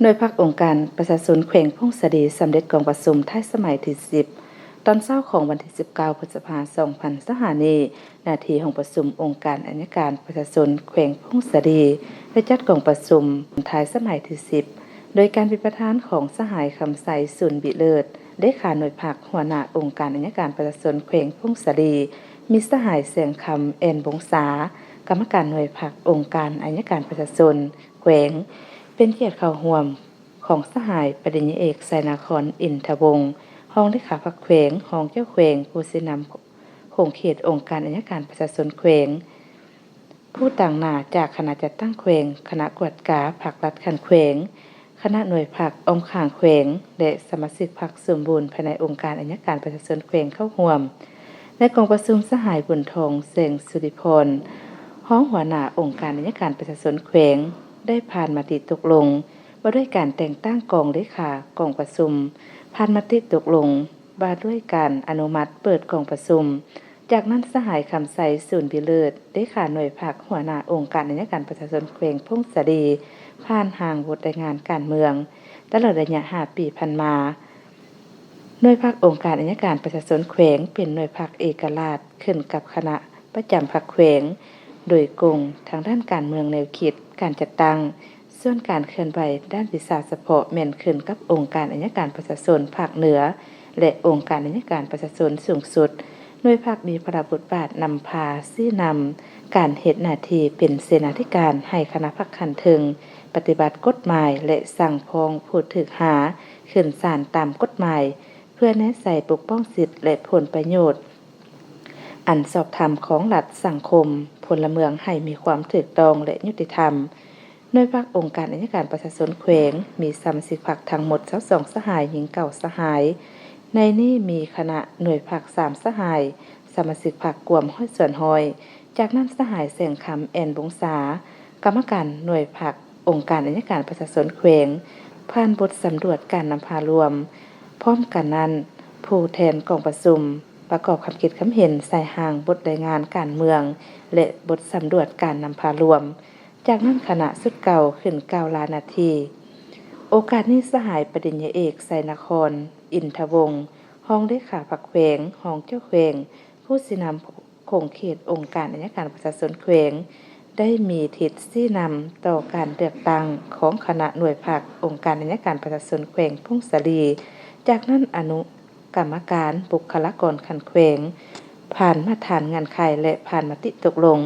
โดยพรรคองค์การประชาชนแขวงพงศดีสำเร็จกองประชุมท้ายสมัยที่10ตอนเช้าของวันที่19พฤษภาคม2025นี้หน้าที่ของประชุมองค์การอัยการประชาชนแขวงพงศดีได้จัดกองประชุมท้ายสมัยที่10โดยการเป็นประธานของสหายคำใสสุนบิเลิศเลขาหน่วยภาคหัวหน้าองค์การอัยการประชาชนแขวงพงศดีมีสหายเสียงคำแอนบงษากรรมการหน่วยภาคองค์การอัยการประชาชนแขวงเป็นเกียรติเข้าร่วมของสหายปริญญาเอกไสนครอินทวงศ์ห้องเลขาพรรคแขวงห้องเจ้าแขวงผู้สินำโครงเขตองค์การอัยการประชาชนแขวงผู้ต่างหน้าจากคณะจัดตั้งแขวงคณะกวดกาภาครัฐคันแขวงคณะหน่วยภาคอมข้างแขวงและสมาชิกพรรคสมบูรณ์ภายในองค์การอัยการประชาชนแขวงเข้าร่วมในกองประชุมสหายบุญทองเสงสุริพรห้องหัวหน้าองค์การอัยการประชาชนแขวงได้ผ่านมติตกลงว่าด้วยการแต่งตั้งกองเลขากองประชุมผ่านมติตกลงว่าด้วยการอนุมัติเปิดกองประชุมจากนั้นสหายคำใสสุนบิเลิศเลขาหน่วยภาคหัวหน้าองค์การอัยการประชาชนแขวงพงศดีผ่านห่างบทรายงานการเมืองตลอดระยะ5 ปีผ่านมาหน่วยภาคองค์การอัยการประชาชนแขวงเป็นหน่วยภาคเอกราชขึ้นกับคณะประจำภาคแขวงโดยกงทางด้านการเมืองแนวคิดการจัดตั้งส่วนการเคลื่อนไหวด้านวิชาเฉพาะแม่นขึ้นกับองค์การอัยการประชาชนภาคเหนือและองค์การอัยการประชาชนสูงสุดหน่วยภาคมีพระบทบาทนำพาชี้นำการเฮ็ดหน้าที่เป็นเสนาธิการให้คณะภาคคันถึงปฏิบัติกฎหมายและสั่งพ้องผู้ถูกหาขึ้นศาลตามกฎหมายเพื่อแนะใส่ปกป้องสิทธิและผลประโยชน์อันสอบธรรมของรัฐสังคมพลเมืองให้มีความถูกต้องและยุติธรรมหน่วยภาคองค์การอัยการประชาชนแขวงมีสมาชิกพรรคทั้งหมด22สหายหญิง9สหายในนี้มีคณะหน่วยภาค3สหายสมาชิกพรรคกวมห้อยส่วนห้อยจากนั้นสหายแสงคำแอนบงษากรรมการหน่วยภาคองค์การอัยการประชาชนแขวงผ่านบทสำรวจการนำพารวมพร้อมกันนั้นผู้แทนกองประชุมประกอบคำคิดคำเห็นใส่ห่างบทรายงานการเมืองและบทสำรวจการนำพารวมจากนั้นคณะสุดเก่าขึ้น9 ล้านนาทีโอกาสนี้สหายปริญญาเอกไสนครอินทวงศ์ห้องเลขาพรรคแขวงห้องเจ้าแขวงผู้สินำโครงเขตองค์การอัยการประชาชนแขวงได้มีทิศชี้นำต่อการเลือกตั้งของคณะหน่วยภาคองค์การอัยการประชาชนแขวงพงศดีจากนั้นอนุกรรมการบุคลากรคันแขวงผ่านมาตรฐานงานไขและผ่านมติตกลง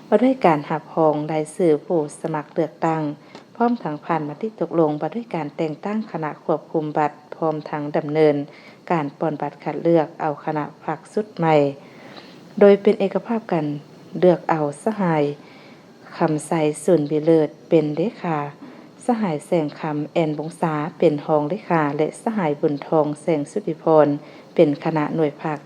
ว่าด้วยการหับหองรายชื่อผู้สมัครเลือกตั้งพร้อมทั้งผ่านมติตกลงว่าด้วยการแต่งตั้งคณะควบคุมบัตรพร้อมทั้งดำเนินการปอนบัตรคัดเลือกเอาคณะพรรคสุดใหม่โดยเป็นเอกภาพกันเลือกเอาสหายคำใสสุนบิเลิศเป็นเลขาสหายแสงคำแอนบงษาเป็นรองเลขาและสหายบุญทองแสงสุติพรเป็นคณะหน่วยภาค